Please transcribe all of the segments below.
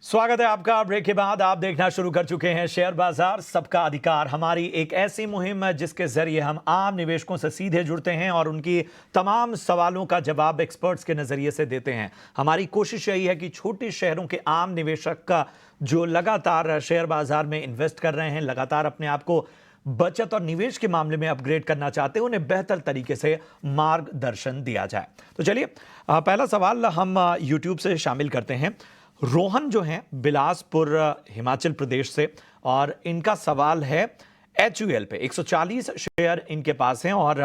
स्वागत है आपका। ब्रेक के बाद आप देखना शुरू कर चुके हैं शेयर बाजार सबका अधिकार, हमारी एक ऐसी मुहिम जिसके जरिए हम आम निवेशकों से सीधे जुड़ते हैं और उनकी तमाम सवालों का जवाब एक्सपर्ट्स के नजरिए से देते हैं। हमारी कोशिश यही है कि छोटे शहरों के आम निवेशक का जो लगातार शेयर बाजार में इन्वेस्ट कर रहे हैं, लगातार अपने आप को बचत और निवेश के मामले में अपग्रेड करना चाहते हैं, उन्हें बेहतर तरीके से मार्गदर्शन दिया जाए। तो चलिए पहला सवाल हम यूट्यूब से शामिल करते हैं। रोहन जो हैं बिलासपुर हिमाचल प्रदेश से, और इनका सवाल है HUL पे 140 शेयर इनके पास हैं और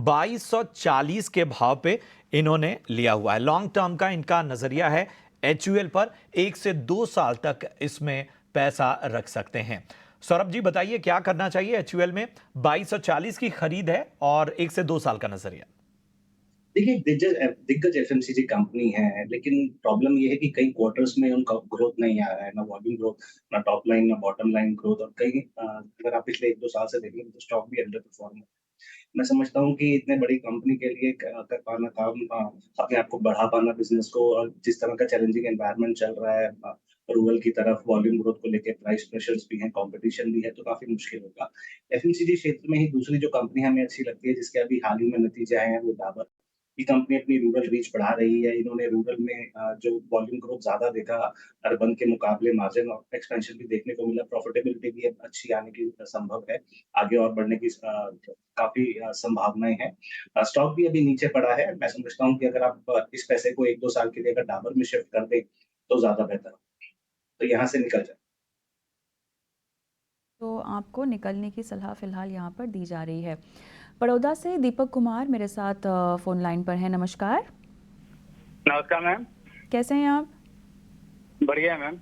2240 के भाव पे इन्होंने लिया हुआ है। लॉन्ग टर्म का इनका नजरिया है HUL पर, 1 से 2 साल तक इसमें पैसा रख सकते हैं। सौरभ जी बताइए क्या करना चाहिए HUL में? 2240 की खरीद है और 1 से 2 साल का नजरिया। देखिए, दिग्गज एफएमसीजी कंपनी है, लेकिन प्रॉब्लम ये है कि कई क्वार्टर्स में उनका ग्रोथ नहीं आ रहा है, ना वॉल्यूम ग्रोथ, ना टॉप लाइन, ना बॉटम लाइन ग्रोथ। और कई अगर आप पिछले 1-2 साल से देखेंगे तो स्टॉक भी अंडर परफॉर्म है। मैं समझता हूँ कि इतने बड़ी कंपनी के लिए कर पाना काम, अपने आप को बढ़ा पाना बिज़नेस को, और जिस तरह का चैलेंजिंग एनवायरनमेंट चल रहा है, रूरल की तरफ वॉल्यूम ग्रोथ को लेके प्राइस प्रेशर्स भी हैं, कॉम्पिटिशन भी है, तो काफ़ी मुश्किल होगा। एफएमसीजी क्षेत्र में ही दूसरी जो कंपनी हमें अच्छी लगती है, जिसके अभी हाल ही में नतीजे आए हैं, वो डाबर। ये कंपनी अपनी रूरल रीच बढ़ा रही है। इन्होंने रूरल में जो वॉल्यूम ग्रोथ ज़्यादा देखा, अर्बन के मुकाबले मार्जिन और एक्सपेंशन भी देखने को मिला, प्रॉफिटेबिलिटी भी अब अच्छी आने की संभव है। आगे और बढ़ने की काफ़ी संभावनाएँ हैं। स्टॉक भी अभी नीचे पड़ा है। मैं समझता हूँ कि अगर आप इस पैसे को 1-2 साल के लिए अगर डाबर में शिफ्ट कर दें, तो ज़्यादा बेहतर हो। तो यहाँ से निकल जाए। तो आपको निकलने की सलाह फ़िलहाल यहाँ पर दी जा रही है। बड़ौदा से दीपक कुमार मेरे साथ फ़ोन लाइन पर हैं। नमस्कार। नमस्कार मैम। कैसे हैं आप? बढ़िया है मैम।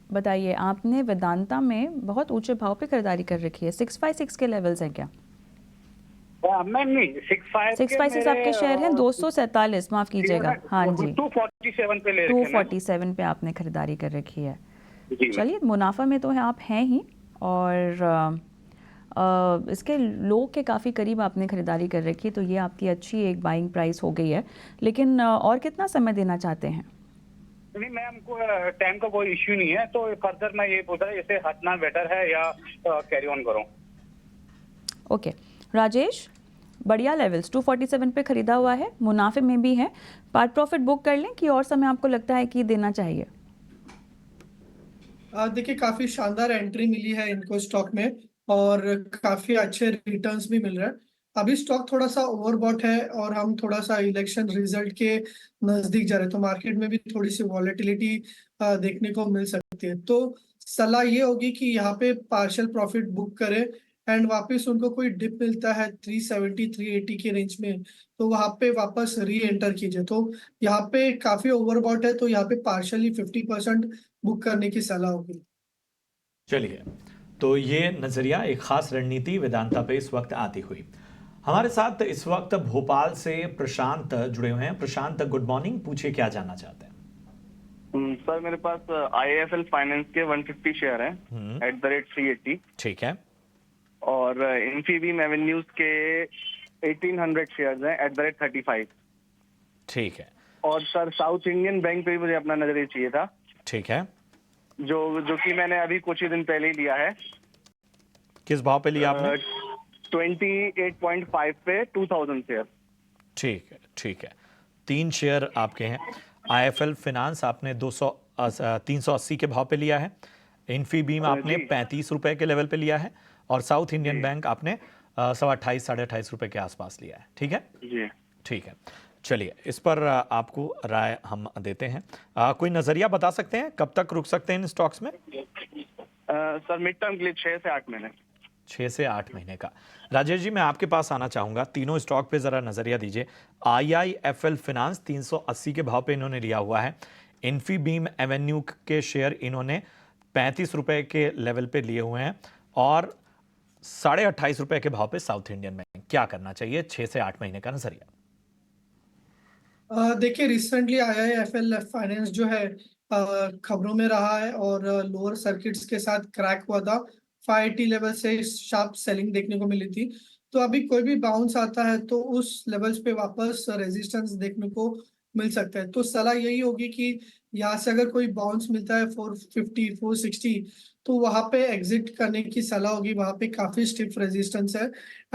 बताइए, आपने वेदांता में बहुत ऊंचे भाव पे खरीदारी कर रखी है। 656 के लेवल्स हैं क्या? मैम नहीं, 656 आपके शेयर हैं। 247, माफ़ कीजिएगा। हाँ जी, 247 पे ले रखे हैं। 247 पे आपने खरीदारी कर रखी है। जी चलिए, मुनाफा में तो है, आप हैं ही, और इसके लो के काफ़ी करीब आपने खरीदारी कर रखी है, तो ये आपकी अच्छी एक बाइंग प्राइस हो गई है। लेकिन और कितना समय देना चाहते हैं? नहीं मैम, को टाइम का कोई इश्यू नहीं है, तो फर्दर मैं ये पूछ रहा हूँ, जैसे हटना बेटर है या कैरी ऑन करूँ? ओके राजेश, बढ़िया लेवल्स 247 पे खरीदा हुआ है, मुनाफे में भी है। पार्ट प्रॉफिट बुक कर लें कि और समय आपको लगता है कि देना चाहिए? देखिए, काफी शानदार एंट्री मिली है इनको स्टॉक में और काफी अच्छे रिटर्न्स भी मिल रहे हैं। अभी स्टॉक थोड़ा सा ओवरबॉट है और हम थोड़ा सा इलेक्शन रिजल्ट के नजदीक जा रहे हैं, तो मार्केट में भी थोड़ी सी वॉलेटिलिटी देखने को मिल सकती है। तो सलाह ये होगी कि यहाँ पे पार्शियल प्रॉफिट बुक करें, एंड वापस उनको कोई डिप मिलता है 370 380 के रेंज में, तो वहां पे वापस री एंटर कीजिए। तो यहाँ पे काफी ओवरबॉट है, तो यहाँ पे पार्शियली 50% बुक करने की सलाह होगी। चलिए, तो ये नजरिया, एक खास रणनीति वेदांता पे इस वक्त आती हुई। हमारे साथ इस वक्त भोपाल से प्रशांत जुड़े हुए हैं। प्रशांत, गुड मॉर्निंग, पूछिए क्या जानना चाहते हैं? सर, मेरे पास IIFL फाइनेंस के 150 शेयर हैं @ 380। ठीक है। और इन्फीबीम एवेन्यूज के 1800 शेयर्स हैं @ 35। ठीक है। और सर, साउथ इंडियन बैंक पे भी मुझे अपना नजरिया चाहिए था, ठीक है। जो कि मैंने अभी कुछ ही दिन पहले ही लिया है। किस भाव पे लिया आपने? 28.5 पे 2000 शेयर। ठीक है, ठीक है। 3 शेयर आपके हैं। IIFL फाइनेंस आपने 380 के भाव पे लिया है। इन्फीबीम आपने 35 रुपए के लेवल पे लिया है, और साउथ इंडियन बैंक आपने 28.5 साढ़े 28 रुपए के आसपास लिया है। ठीक है जी। ठीक है। चलिए, इस पर आपको राय हम देते हैं। कोई नजरिया बता सकते हैं कब तक रुक सकते हैं इन स्टॉक्स में? सर, मिड टर्म के लिए 6 से 8 महीने। 6 से 8 महीने का। राजेश जी, मैं आपके पास आना चाहूंगा। तीनों स्टॉक पे जरा नजरिया दीजिए। IIFL फाइनेंस 380 के भाव पे इन्होंने लिया हुआ है। इन्फीबीम एवेन्यू के शेयर इन्होंने 35 रुपए के लेवल पे लिए हुए हैं, और 28.5 रुपए के भाव पे साउथ इंडियन बैंक। क्या करना चाहिए? 6 से 8 महीने का नजरिया। देखिए, रिसेंटली IIFL फाइनेंस जो है खबरों में रहा है और लोअर सर्किट्स के साथ क्रैक हुआ था। 580 लेवल से शार्प सेलिंग देखने को मिली थी। तो अभी कोई भी बाउंस आता है तो उस लेवल्स पे वापस रेजिस्टेंस देखने को मिल सकता है। तो सलाह यही होगी कि यहाँ से अगर कोई बाउंस मिलता है 450 460 तो वहां पे एग्जिट करने की सलाह होगी। वहां पे काफी स्टिफ रेजिस्टेंस है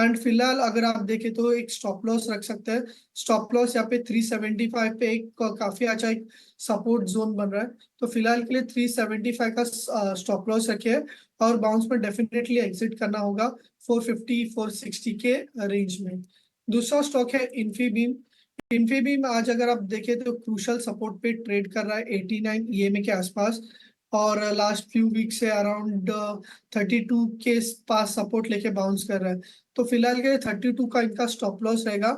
एंड फिलहाल अगर आप देखें तो एक स्टॉप लॉस रख सकते हैं। स्टॉप लॉस यहाँ पे 375 पे एक काफी अच्छा एक सपोर्ट जोन बन रहा है, तो फिलहाल के लिए 375 का स्टॉप लॉस रखिए और बाउंस में डेफिनेटली एग्जिट करना होगा 450 460 के रेंज में। दूसरा स्टॉक है इन्फीबीम। इन्फीबीम आज अगर आप देखें तो क्रूशल सपोर्ट पे ट्रेड कर रहा है 89 ईएमए के आसपास और लास्ट फ्यू वीक से अराउंड 32 के पास सपोर्ट लेके बाउंस कर रहा है। तो फिलहाल के 32 का इनका स्टॉप लॉस रहेगा।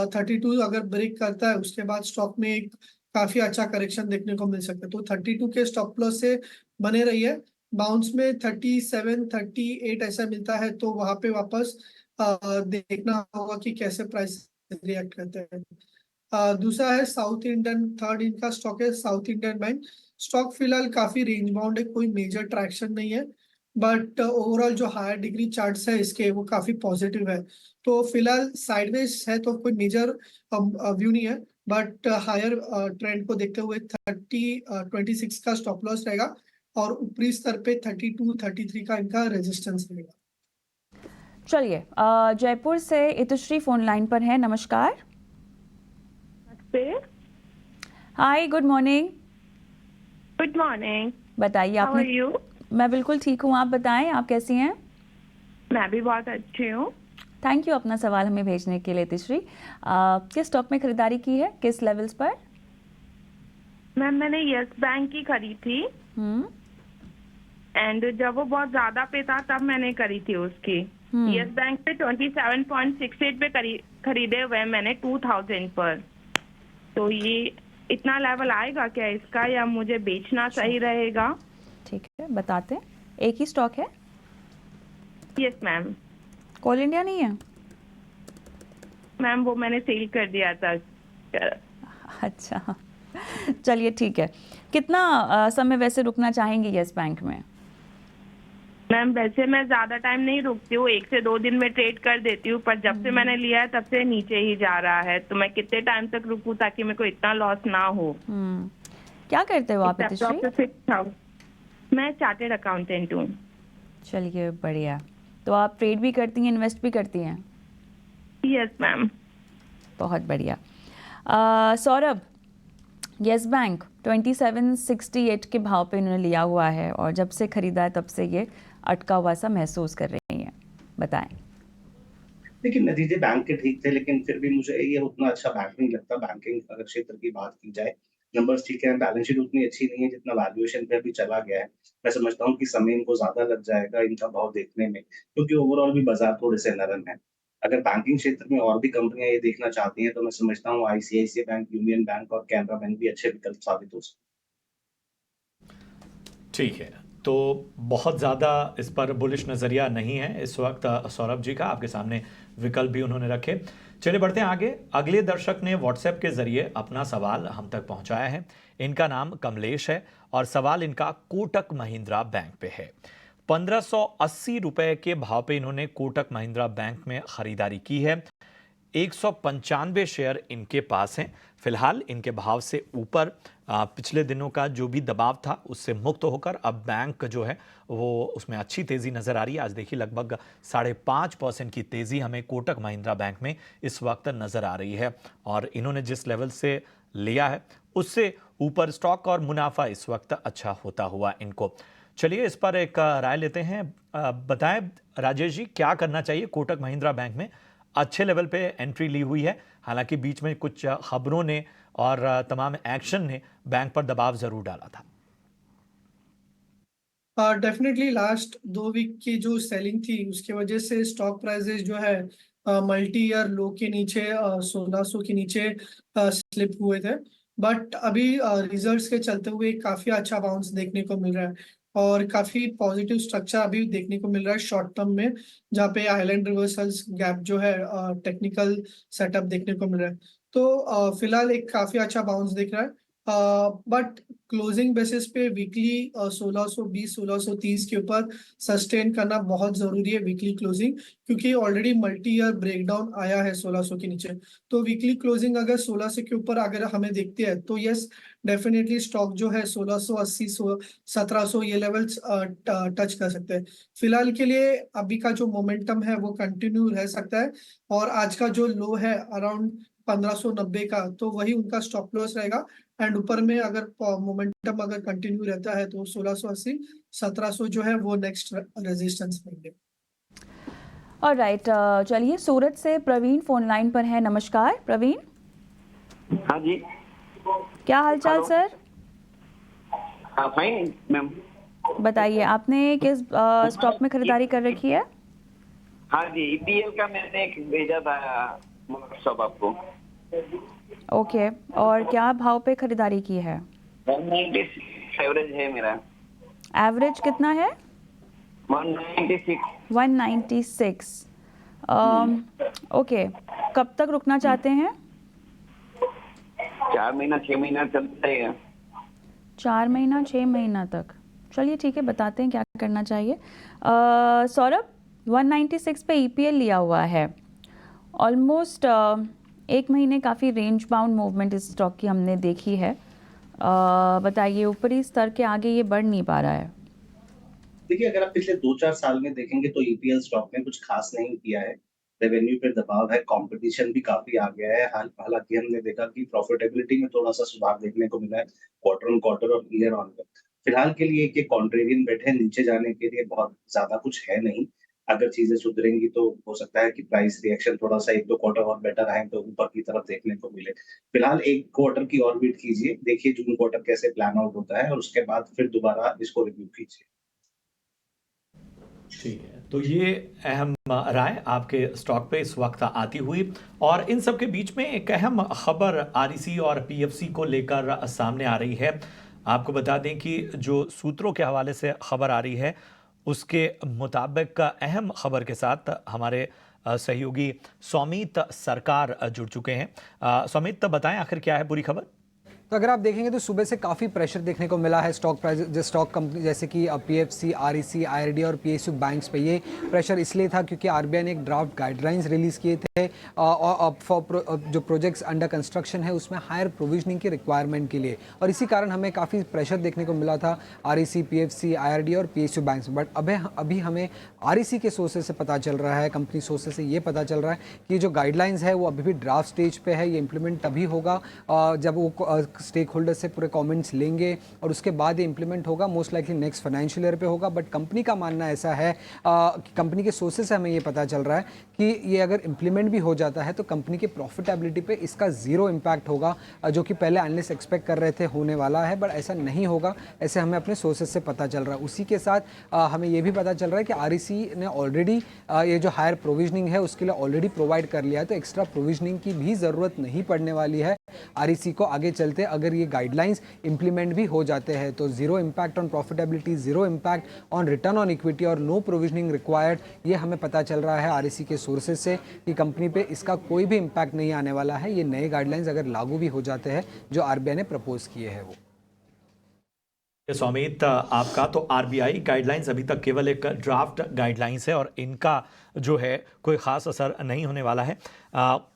32 अगर ब्रेक करता है उसके बाद स्टॉक में एक काफी अच्छा करेक्शन देखने को मिल सकता है, तो 32 के स्टॉप लॉस से बने रहिए। बाउंस में 37 38 ऐसा मिलता है तो वहां पे वापस देखना होगा कि कैसे प्राइस रिएक्ट करते हैं। दूसरा है साउथ इंडियन, थर्ड इनका स्टॉक है साउथ इंडियन बैंक। स्टॉक फिलहाल काफी रेंज बाउंड है, कोई मेजर ट्रैक्शन नहीं है, बट ओवरऑल जो हायर डिग्री चार्ट्स है इसके वो काफी पॉजिटिव है। तो फिलहाल साइडवेज है तो कोई मेजर व्यू नहीं है, बट हायर ट्रेंड को देखते हुए 26 का स्टॉप लॉस रहेगा और ऊपरी स्तर पे 32 33 का इनका रेजिस्टेंस रहेगा। चलिए, जयपुर से इतुश्री फोन लाइन पर है। नमस्कार। हाय, गुड मॉर्निंग। Good morning. बताइए हाउ आर आपने। यू? मैं बिल्कुल ठीक हूँ, आप बताएं आप कैसी हैं? मैं भी बहुत अच्छी हूँ। थैंक यू अपना सवाल हमें भेजने के लिए इतुश्री। किस स्टॉक में खरीदारी की है, किस लेवल्स पर? मैम मैंने यस बैंक की खरीदी थी एंड जब वो बहुत ज्यादा पे था तब मैंने करी थी उसकी। यस बैंक पे 27.68 पे खरीदे हुए मैंने 2000 पर। तो ये इतना लेवल आएगा क्या इसका, या मुझे बेचना सही रहेगा? ठीक है, बताते हैं। एक ही स्टॉक है? Yes ma'am. कोल इंडिया नहीं है? मैम वो मैंने सेल कर दिया था। अच्छा, चलिए ठीक है। कितना समय वैसे रुकना चाहेंगे यस बैंक में? मैम वैसे मैं ज्यादा टाइम नहीं रुकती हूँ, 1 से 2 दिन में ट्रेड कर देती हूँ, पर जब से मैंने लिया है तब से नीचे ही जा रहा है। तो मैं कितने टाइम तक रुकूं ताकि मेरे को इतना लॉस ना हो? क्या करते हो आप इतुश्री? मैं चार्टेड अकाउंटेंट हूँ। चलिए बढ़िया। तो आप ट्रेड भी करती हैं, इन्वेस्ट भी करती हैं? Yes ma'am. बहुत बढ़िया। सौरभ, यस बैंक 2768 के भाव पे इन्होंने लिया हुआ है और जब से खरीदा है तब से ये अटका हुआ सा महसूस कर रही हैं, बताएं। देखिए नतीजे बैंक के ठीक थे, लेकिन फिर भी मुझे ये उतना अच्छा बैंक नहीं लगता। बैंकिंग अगर क्षेत्र की बात की जाए, नंबर्स ठीक है, बैलेंस शीट उतनी अच्छी नहीं है जितना वैल्यूएशन पे अभी चला गया है। मैं समझता हूँ कि समय इनको ज़्यादा लग जाएगा इनका भाव देखने में, क्योंकि ओवरऑल भी बाज़ार थोड़े से नरम है। अगर बैंकिंग क्षेत्र में और भी कंपनियाँ ये देखना चाहती हैं, तो मैं समझता हूँ आईसीआईसीआई बैंक, यूनियन बैंक और कैनरा बैंक भी अच्छे विकल्प साबित हो सकते हैं। ठीक है, तो बहुत ज़्यादा इस पर बुलिश नज़रिया नहीं है इस वक्त सौरभ जी का। आपके सामने विकल्प भी उन्होंने रखे। चलिए बढ़ते हैं आगे। अगले दर्शक ने व्हाट्सएप के ज़रिए अपना सवाल हम तक पहुंचाया है। इनका नाम कमलेश है और सवाल इनका कोटक महिंद्रा बैंक पे है। 1580 रुपए के भाव पे इन्होंने कोटक महिंद्रा बैंक में खरीदारी की है। 195 शेयर इनके पास हैं। फिलहाल इनके भाव से ऊपर पिछले दिनों का जो भी दबाव था उससे मुक्त होकर अब बैंक जो है वो उसमें अच्छी तेज़ी नज़र आ रही है। आज देखिए लगभग 5.5% की तेज़ी हमें कोटक महिंद्रा बैंक में इस वक्त नज़र आ रही है और इन्होंने जिस लेवल से लिया है उससे ऊपर स्टॉक और मुनाफा इस वक्त अच्छा होता हुआ इनको। चलिए इस पर एक राय लेते हैं। बताएं राजेश जी, क्या करना चाहिए? कोटक महिंद्रा बैंक में अच्छे लेवल पे एंट्री ली हुई है, हालांकि बीच में कुछ खबरों ने और तमाम एक्शन ने बैंक पर दबाव जरूर डाला था। डेफिनेटली लास्ट 2 वीक की जो सेलिंग थी उसकी वजह से स्टॉक प्राइसेस जो है मल्टी ईयर लो के नीचे 1600 के नीचे स्लिप हुए थे, बट अभी रिजल्ट्स के चलते हुए काफी अच्छा बाउंस देखने को मिल रहा है और काफी पॉजिटिव स्ट्रक्चर अभी देखने को मिल रहा है शॉर्ट टर्म में, जहाँ पे आइलैंड रिवर्सल्स गैप जो है टेक्निकल सेटअप देखने को मिल रहा है। तो फिलहाल एक काफी अच्छा बाउंस दिख रहा है बट क्लोजिंग बेसिस पे वीकली 1620 1630 के ऊपर सस्टेन करना बहुत जरूरी है वीकली क्लोजिंग, क्योंकि ऑलरेडी मल्टी ईयर ब्रेकडाउन आया है 1600 के नीचे। तो वीकली क्लोजिंग अगर 1600 के ऊपर अगर हमें देखते हैं तो यस डेफिनेटली स्टॉक जो है 1680 1700 ये लेवल्स टच कर सकते हैं। फिलहाल के लिए अभी का जो मोमेंटम है वो कंटिन्यू रह सकता है, और आज का जो लो है अराउंड 1590 का, तो वही उनका स्टॉप लॉस रहेगा। एंड ऊपर में अगर मोमेंटम अगर कंटिन्यू रहता है तो 1680 1700 जो है वो नेक्स्ट रेजिस्टेंस रहेंगे। ऑलराइट, चलिए सूरत से प्रवीण फोन लाइन पर है। नमस्कार प्रवीण। हाँ जी, क्या हालचाल हेलो। सर? हाँ फाइन मैम। बताइए आपने किस स्टॉक में खरीदारी कर रखी है? हाँ जी, ईपीएल का मैंने एक भेजा था व्हाट्सएप आपको। ओके, और क्या भाव पे खरीदारी की है? 196 एवरेज है मेरा। एवरेज कितना है? 196। 196। ओके, कब तक रुकना चाहते हैं? 4 महीना 6 महीना चलता है। 4 महीना 6 महीना तक, चलिए ठीक है, बताते हैं क्या करना चाहिए। सौरभ, 196 पे ईपीएल लिया हुआ है, ऑलमोस्ट 1 महीने काफ़ी रेंज बाउंड मूवमेंट इस स्टॉक की हमने देखी है। बताइए, ऊपरी स्तर के आगे ये बढ़ नहीं पा रहा है। देखिए, अगर आप पिछले 2-4 साल में देखेंगे तो ईपीएल स्टॉक ने कुछ खास नहीं किया है। रेवेन्यू पे दबाव है, कंपटीशन भी काफ़ी आ गया है। हालाँकि हमने देखा कि प्रॉफिटेबिलिटी में थोड़ा-सा सुधार देखने को मिला है, क्वार्टर ऑन क्वार्टर और ईयर ऑन ईयर। फिलहाल के लिए एक ये कॉन्ट्रेरियन बेट है, नीचे जाने के लिए बहुत ज़्यादा कुछ है नहीं। अगर चीज़ें सुधरेंगी तो हो सकता है कि प्राइस रिएक्शन थोड़ा-सा 1-2 क्वार्टर और बेटर आए तो ऊपर की तरफ देखने को मिले। फिलहाल 1 क्वार्टर की और वेट कीजिए, देखिए जून क्वार्टर कैसे प्लान आउट होता है और उसके बाद फिर दोबारा इसको रिव्यू कीजिए। ठीक है, तो ये अहम राय आपके स्टॉक पे इस वक्त आती हुई, और इन सब के बीच में एक अहम खबर आरईसी और पीएफसी को लेकर सामने आ रही है। आपको बता दें कि जो सूत्रों के हवाले से खबर आ रही है उसके मुताबिक अहम खबर के साथ हमारे सहयोगी सौमित सरकार जुड़ चुके हैं। सौमित, बताएं आखिर क्या है पूरी खबर? तो अगर आप देखेंगे तो सुबह से काफ़ी प्रेशर देखने को मिला है स्टॉक प्राइस, जो स्टॉक कंपनी जैसे कि पीएफसी, आरईसी, आईआरडी और पीएसयू बैंक्स पे। ये प्रेशर इसलिए था क्योंकि आरबीआई ने एक ड्राफ्ट गाइडलाइंस रिलीज़ किए थे जो प्रोजेक्ट्स अंडर कंस्ट्रक्शन है उसमें हायर प्रोविजनिंग की रिक्वायरमेंट के लिए, और इसी कारण हमें काफ़ी प्रेशर देखने को मिला था आरईसी, पीएफसी, आईआरडी और पीएसयू बैंक्स। बट अभी हमें आरईसी के सोर्सेज से पता चल रहा है, कंपनी सोर्सेज से ये पता चल रहा है कि जो गाइडलाइंस है वो अभी भी ड्राफ्ट स्टेज पे है। ये इंप्लीमेंट तभी होगा जब वो स्टेक होल्डर से पूरे कमेंट्स लेंगे और उसके बाद ये इंप्लीमेंट होगा। Most likely next financial year पे होगा। बट कंपनी का मानना ऐसा है कि कंपनी के सोर्सेज से हमें ये पता चल रहा है कि ये अगर इंप्लीमेंट भी हो जाता है तो कंपनी के प्रॉफिटेबिलिटी पे इसका जीरो इम्पैक्ट होगा, जो कि पहले एनालिस्ट एक्सपेक्ट कर रहे थे होने वाला है, बट ऐसा नहीं होगा, ऐसे हमें अपने सोर्सेज से पता चल रहा है। उसी के साथ हमें ये भी पता चल रहा है कि आरईसी ने ऑलरेडी ये जो हायर प्रोविजनिंग है उसके लिए ऑलरेडी प्रोवाइड कर लिया है, तो एक्स्ट्रा प्रोविजनिंग की भी ज़रूरत नहीं पड़ने वाली है आरईसी को आगे चलते। अगर ये गाइडलाइंस इंप्लीमेंट भी हो जाते हैं तो zero impact on profitability, zero impact on return on equity और नो प्रोविजनिंग रिक्वायर्ड। ये हमें पता चल रहा है आरईसी के सोर्सेज से कि कंपनी पे इसका कोई भी इम्पैक्ट नहीं आने वाला है। ये नए गाइडलाइंस अगर लागू भी हो जाते हैं जो आरबीआई ने प्रपोज किए हैं वो। सौमित, आपका तो आरबीआई गाइडलाइंस अभी तक केवल एक ड्राफ्ट गाइडलाइंस है और इनका जो है कोई ख़ास असर नहीं होने वाला है।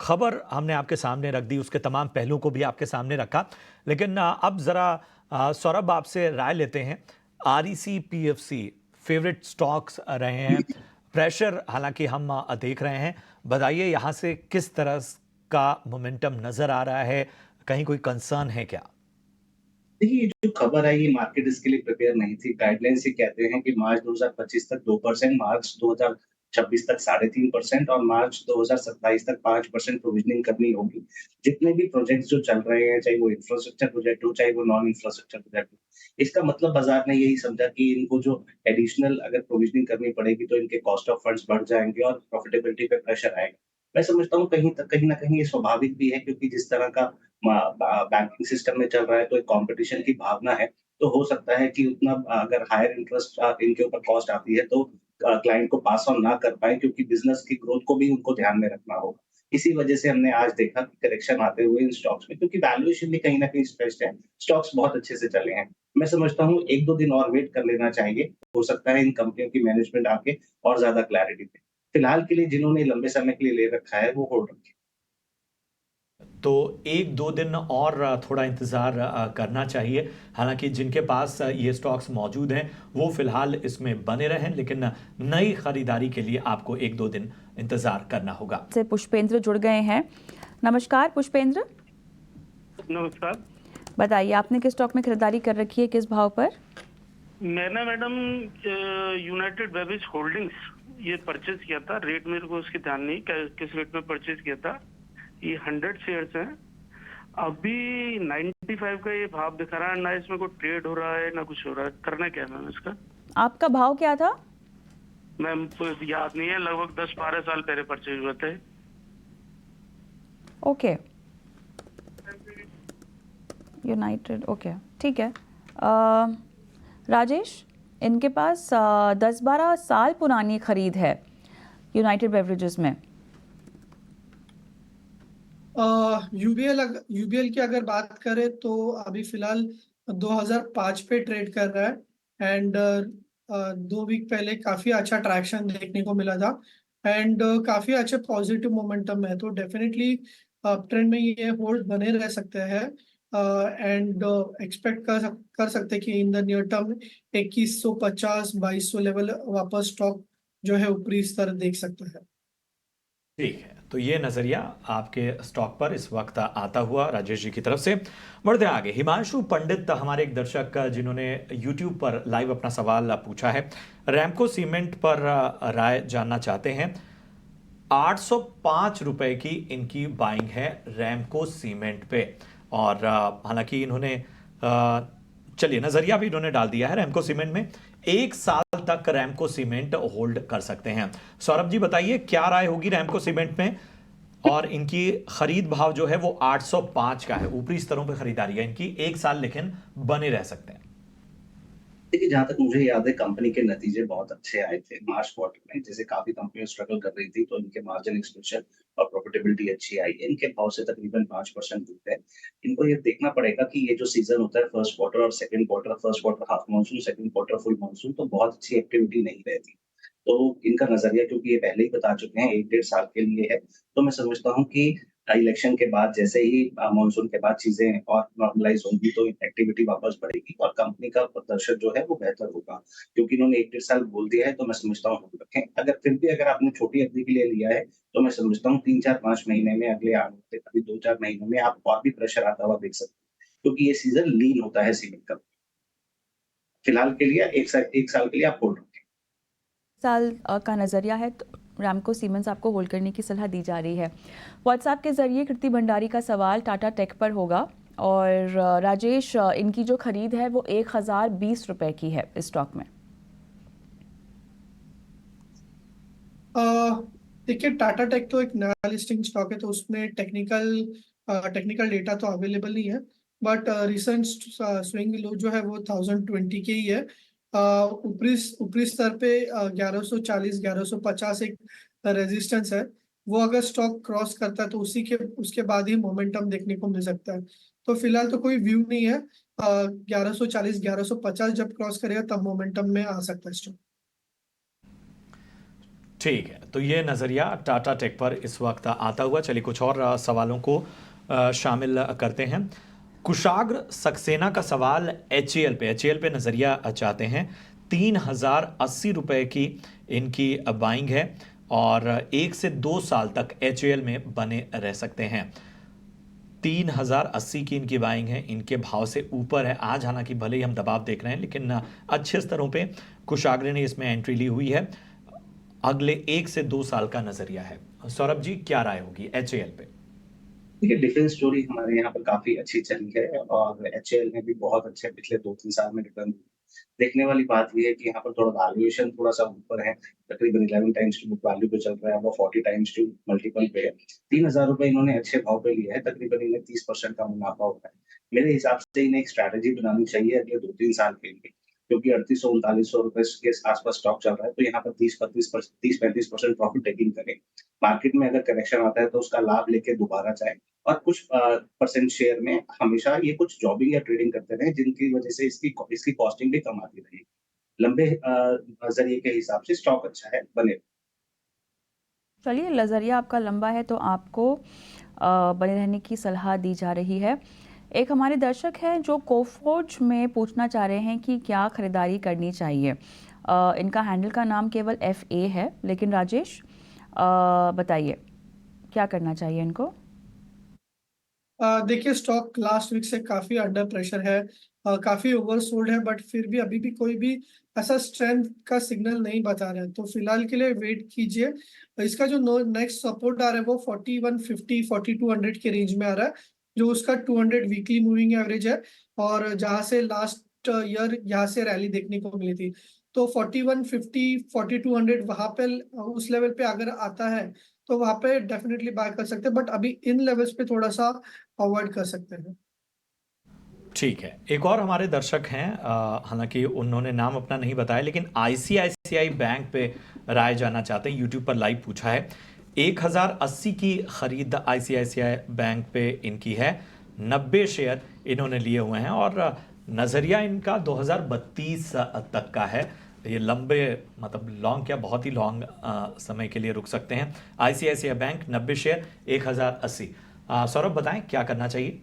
खबर हमने आपके सामने रख दी, उसके तमाम पहलुओं को भी आपके सामने रखा, लेकिन अब ज़रा सौरभ आपसे राय लेते हैं। आरईसी, पीएफसी फेवरेट स्टॉक्स रहे हैं, प्रेशर हालांकि हम देख रहे हैं। बताइए यहाँ से किस तरह का मोमेंटम नज़र आ रहा है, कहीं कोई कंसर्न है क्या? देखिए, ये जो खबर है ये मार्केट इसके लिए प्रिपेयर नहीं थी। गाइडलाइंस ये कहते हैं कि मार्च 2025 तक 2%, मार्च 2026 तक 3.5% और मार्च 2027 तक 5% प्रोविजनिंग करनी होगी। जितने भी प्रोजेक्ट्स जो चल रहे हैं, चाहे वो इंफ्रास्ट्रक्चर प्रोजेक्ट हो, चाहे वो नॉन इंफ्रास्ट्रक्चर प्रोजेक्ट हो, इसका मतलब बाजार ने यही समझा कि इनको जो एडिशनल अगर प्रोविजनिंग करनी पड़ेगी तो इनके कॉस्ट ऑफ फंड्स बढ़ जाएँगे और प्रॉफिटेबिलिटी पे प्रेशर आएगा। मैं समझता हूँ कहीं न कहीं ये स्वाभाविक भी है, क्योंकि जिस तरह का बैंकिंग सिस्टम में चल रहा है तो एक कंपटीशन की भावना है। तो हो सकता है कि उतना अगर हायर इंटरेस्ट इनके ऊपर कॉस्ट आती है तो क्लाइंट को पास ऑन ना कर पाएँ, क्योंकि बिज़नेस की ग्रोथ को भी उनको ध्यान में रखना होगा। इसी वजह से हमने आज देखा कि करेक्शन आते हुए इन स्टॉक्स में, क्योंकि वैल्यूएशन भी कहीं न कहीं स्ट्रेस्ड है। स्टॉक्स बहुत अच्छे से चले हैं। मैं समझता हूँ 1-2 दिन और वेट कर लेना चाहिए। हो सकता है इन कंपनियों की मैनेजमेंट आके और ज़्यादा क्लैरिटी दे। फिलहाल के लिए जिन्होंने लंबे समय के लिए ले रखा है वो होल्ड रखें। तो 1-2 दिन और थोड़ा इंतज़ार करना चाहिए। हालाँकि जिनके पास ये स्टॉक्स मौजूद हैं, वो फ़िलहाल इसमें बने रहें, लेकिन नई खरीदारी के लिए आपको 1-2 दिन इंतज़ार करना होगा। से पुष्पेंद्र जुड़ गए हैं। नमस्कार पुष्पेंद्र, नमस्कार। बताइए आपने किस स्टॉक में खरीदारी कर रखी है, किस भाव पर? मैंने मैडम यूनाइटेड बेवरेज होल्डिंग्स ये परचेज किया था। रेट मेरे को उसकी ध्यान नहीं किस रेट में परचेज किया था। ये 100 शेयर्स हैं। अभी 95 का ये भाव दिखा रहा है, ना इसमें कोई ट्रेड हो रहा है ना कुछ हो रहा है। करना क्या है मैम इसका? आपका भाव क्या था? मैम याद नहीं है, लगभग 10-12 साल पहले परचेज हुए थे। ओके, यूनाइटेड, ओके ठीक है। राजेश, इनके पास 10-12 साल पुरानी खरीद है यूनाइटेड बेवरेजेस में। यूबीएल की अगर बात करें तो अभी फिलहाल 2005 पे ट्रेड कर रहा है एंड 2 वीक पहले काफी अच्छा ट्रैक्शन देखने को मिला था एंड काफी अच्छे पॉजिटिव मोमेंटम है, तो डेफिनेटली ट्रेंड में ये होल्ड बने रह सकते हैं एंड एक्सपेक्ट कर सकते हैं कि in the near term 2150-2200 level वापस स्टॉक जो है ऊपरी स्तर देख सकता है। ठीक है, तो ये नज़रिया आपके स्टॉक पर इस वक्त आता हुआ राजेश जी की तरफ से। बढ़ते आगे, हिमांशु पंडित हमारे एक दर्शक जिन्होंने यूट्यूब पर लाइव अपना सवाल पूछा है, रैमको सीमेंट पर राय जानना चाहते हैं। 805 रुपए की इनकी बाइंग है रैमको सीमेंट पे, और हालांकि इन्होंने चलिए नजरिया भी इन्होंने डाल दिया है रैमको सीमेंट में। 1 साल तक रैमको सीमेंट होल्ड कर सकते हैं। सौरभ जी बताइए क्या राय होगी रैमको सीमेंट में, और इनकी खरीद भाव जो है वो 805 का है, ऊपरी स्तरों पर खरीदारी है इनकी, 1 साल लेकिन बने रह सकते हैं। देखिए, जहाँ तक मुझे याद है कंपनी के नतीजे बहुत अच्छे आए थे मार्च क्वार्टर में। जैसे काफ़ी कंपनियाँ स्ट्रगल कर रही थी, तो इनके मार्जिन एक्सपेंशन और प्रॉफिटेबिलिटी अच्छी आई है। इनके भाव से तकरीबन 5% गिरते हैं। इनको ये देखना पड़ेगा कि ये जो सीज़न होता है फर्स्ट क्वार्टर और second quarter, first quarter half monsoon, second quarter full monsoon, तो बहुत अच्छी एक्टिविटी नहीं रहती। तो इनका नज़रिया, क्योंकि ये पहले ही बता चुके हैं 1 डेढ़ साल के लिए है, तो मैं समझता हूँ कि इलेक्शन के बाद जैसे ही मानसून के बाद चीज़ें और नॉर्मलाइज़ होंगी तो एक्टिविटी वापस बढ़ेगी और कंपनी का प्रदर्शन जो है वो बेहतर होगा। क्योंकि इन्होंने 1 डेढ़ साल बोल दिया है, तो मैं समझता हूँ होल्ड रखें। अगर फिर भी अगर आपने छोटी अवधि के लिए लिया है, तो मैं समझता हूँ 3-4-5 महीने में, अगले आने अभी 2-4 महीनों में आप और भी प्रेशर आता हुआ देख सकते हैं, क्योंकि ये सीज़न लीन होता है सीमेंट का। फिलहाल के लिए 1 साल के लिए आप होल्ड रखें। साल का नज़रिया है, तो रैमको सीमेंट्स आपको होल्ड करने की सलाह दी जा रही है। व्हाट्सएप के ज़रिए कृति भंडारी का सवाल टाटा टेक पर होगा, और राजेश, इनकी जो खरीद है वो 1020 रुपए की है इस स्टॉक में। देखिए, टाटा टेक तो एक नया लिस्टिंग स्टॉक है, तो उसमें टेक्निकल डेटा तो अवेलेबल नहीं है, बट रिसेंट स्विंग लो जो है वो 1020 के ही है। ऊपरी स्तर पे 1140-1150 एक रेजिस्टेंस है। वो अगर स्टॉक क्रॉस करता है तो उसके बाद ही मोमेंटम देखने को मिल सकता है। तो फिलहाल तो कोई व्यू नहीं है। 1140-1150 जब क्रॉस करेगा तब मोमेंटम में आ सकता है स्टॉक। ठीक है, तो ये नज़रिया टाटा टेक पर इस वक्त आता हुआ। चलिए कुछ और सवालों को शामिल करते हैं। कुशाग्र सक्सेना का सवाल एचएएल पे नज़रिया चाहते हैं। 3080 रुपए की इनकी बाइंग है और 1 से 2 साल तक एचएएल में बने रह सकते हैं। 3080 की इनकी बाइंग है, इनके भाव से ऊपर है आज। हालांकि भले ही हम दबाव देख रहे हैं, लेकिन अच्छे स्तरों पे कुशाग्र ने इसमें एंट्री ली हुई है। अगले 1 से 2 साल का नजरिया है। सौरभ जी क्या राय होगी एचएएल पे? देखिए, डिफेंस स्टोरी हमारे यहाँ पर काफ़ी अच्छी चली है और एचएएल ने भी बहुत अच्छे पिछले 2-3 साल में रिटर्न। देखने वाली बात ये है कि यहाँ पर थोड़ा वैल्यूएशन थोड़ा-सा ऊपर है, तकरीबन 11 टाइम्स टू बुक वैल्यू पे चल रहा है, वो 40 टाइम्स टू मल्टीपल पे है। 3000 रुपए इन्होंने अच्छे भाव पे लिए हैं, तकरीबन इन्हें 30% का मुनाफा हो रहा है। मेरे हिसाब से इन्हें एक स्ट्रैटेजी बनानी चाहिए अगले 2-3 साल के लिए, क्योंकि 3800-3900 रुपए के आस-पास स्टॉक चल रहा है, तो यहाँ पर 30-35% प्रॉफिट टेकिंग करें। मार्केट में अगर करेक्शन आता है तो उसका लाभ लेके दोबारा जाए और कुछ परसेंट शेयर में हमेशा ये कुछ जॉबिंग या ट्रेडिंग करते रहें, जिनकी वजह से इसकी कॉस्टिंग भी कम आती रहेगी। लंबे नज़रिए के हिसाब से स्टॉक अच्छा है, बने। चलिए, नज़रिया आपका लंबा है तो आपको बने रहने की सलाह दी जा रही है। एक हमारे दर्शक हैं जो कोफोर्ज में पूछना चाह रहे हैं कि क्या खरीदारी करनी चाहिए। इनका हैंडल का नाम केवल FA है, लेकिन राजेश बताइए क्या करना चाहिए इनको। देखिए, स्टॉक लास्ट वीक से काफी अंडर प्रेशर है, काफी ओवरसोल्ड है, बट फिर भी अभी भी कोई भी ऐसा स्ट्रेंथ का सिग्नल नहीं बता रहा है, तो फिलहाल के लिए वेट कीजिए। इसका जो नेक्स्ट सपोर्ट आ रहा है वो 4150 4200 के रेंज में आ रहा है, जो उसका 200 वीकली मूविंग एवरेज है, और जहां से लास्ट ईयर यहाँ से रैली देखने को मिली थी। तो 4150 4200 वहां पे उस लेवल पे अगर आता है तो वहां पे डेफिनेटली बाय कर सकते हैं, बट अभी इन लेवल्स पे थोड़ा सा अवॉइड कर सकते हैं। ठीक है, एक और हमारे दर्शक हैं, हालांकि उन्होंने नाम अपना नहीं बताया, लेकिन ICICI बैंक पे राय जानना चाहते हैं। यूट्यूब पर लाइव पूछा है। 1080 की खरीद ICICI बैंक पे इनकी है, 90 शेयर इन्होंने लिए हुए हैं और नज़रिया इनका 2032 तक का है। ये लंबे, मतलब लॉन्ग क्या, बहुत ही लॉन्ग समय के लिए रुक सकते हैं। ICICI bank 90 share 1080। सौरभ बताएं क्या करना चाहिए।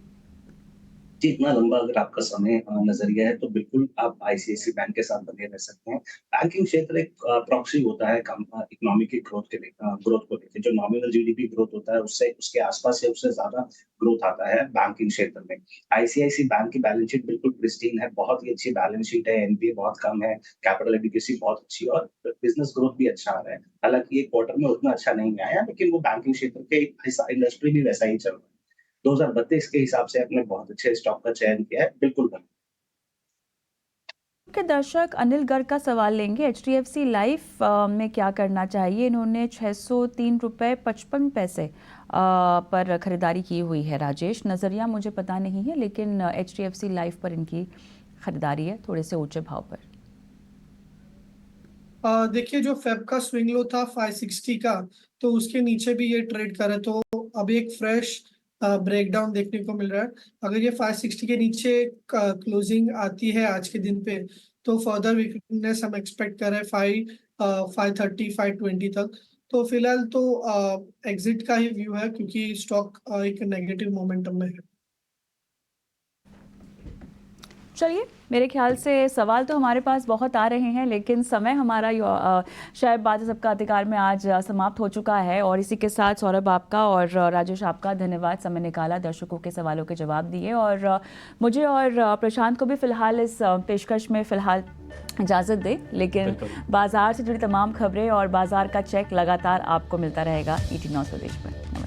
जी, इतना लंबा अगर आपका समय नज़रिया है तो बिल्कुल आप आईसीआईसीआई बैंक के साथ बने रह सकते हैं। बैंकिंग क्षेत्र एक प्रॉक्सी होता है इकोनॉमी की ग्रोथ के लिए, ग्रोथ को लेके जो नॉमिनल जीडीपी ग्रोथ होता है उससे उसके आसपास या उससे ज़्यादा ग्रोथ आता है बैंकिंग क्षेत्र में। आईसीआईसीआई बैंक की बैलेंस शीट बिल्कुल प्रिस्टीन है, बहुत ही अच्छी बैलेंस शीट है, एनपीए बहुत कम है, कैपिटल एडिक्वेसी बहुत अच्छी और बिज़नेस ग्रोथ भी अच्छा आ रहा है। हालाँकि ये क्वार्टर में उतना अच्छा नहीं आया, लेकिन वो बैंकिंग क्षेत्र के हिस्सा इंडस्ट्री भी वैसा ही चल रहा है। 2032 के हिसाब से आपने बहुत अच्छे स्टॉक का चयन किया है, बिल्कुल बने। के दर्शक अनिल गर्ग का सवाल लेंगे। HDFC लाइफ में क्या करना चाहिए। इन्होंने 603 रुपये 55 पैसे पर खरीदारी की हुई है। राजेश, नज़रिया मुझे पता नहीं है, लेकिन HDFC लाइफ पर इनकी खरीदारी है थोड़े से ऊंचे भाव पर। देखिए, जो फेब का स्विंग लो था 560 का, तो उसके नीचे भी ये ट्रेड करे, तो अभी एक फ्रेश ब्रेकडाउन देखने को मिल रहा है। अगर ये 560 के नीचे क्लोजिंग आती है आज के दिन पे, तो फर्दर वीकनेस हम एक्सपेक्ट कर रहे हैं 530 520 तक। तो फिलहाल तो एग्जिट का ही व्यू है, क्योंकि स्टॉक एक नेगेटिव मोमेंटम में है। चलिए, मेरे ख्याल से सवाल तो हमारे पास बहुत आ रहे हैं, लेकिन समय हमारा शायद बात सबका अधिकार में आज समाप्त हो चुका है। और इसी के साथ सौरभ आपका और राजेश आपका धन्यवाद, समय निकाला, दर्शकों के सवालों के जवाब दिए, और मुझे और प्रशांत को भी फिलहाल इस पेशकश में फिलहाल इजाज़त दे। लेकिन बाजार से जुड़ी तमाम खबरें और बाजार का चेक लगातार आपको मिलता रहेगा ET9 स्वदेश पर।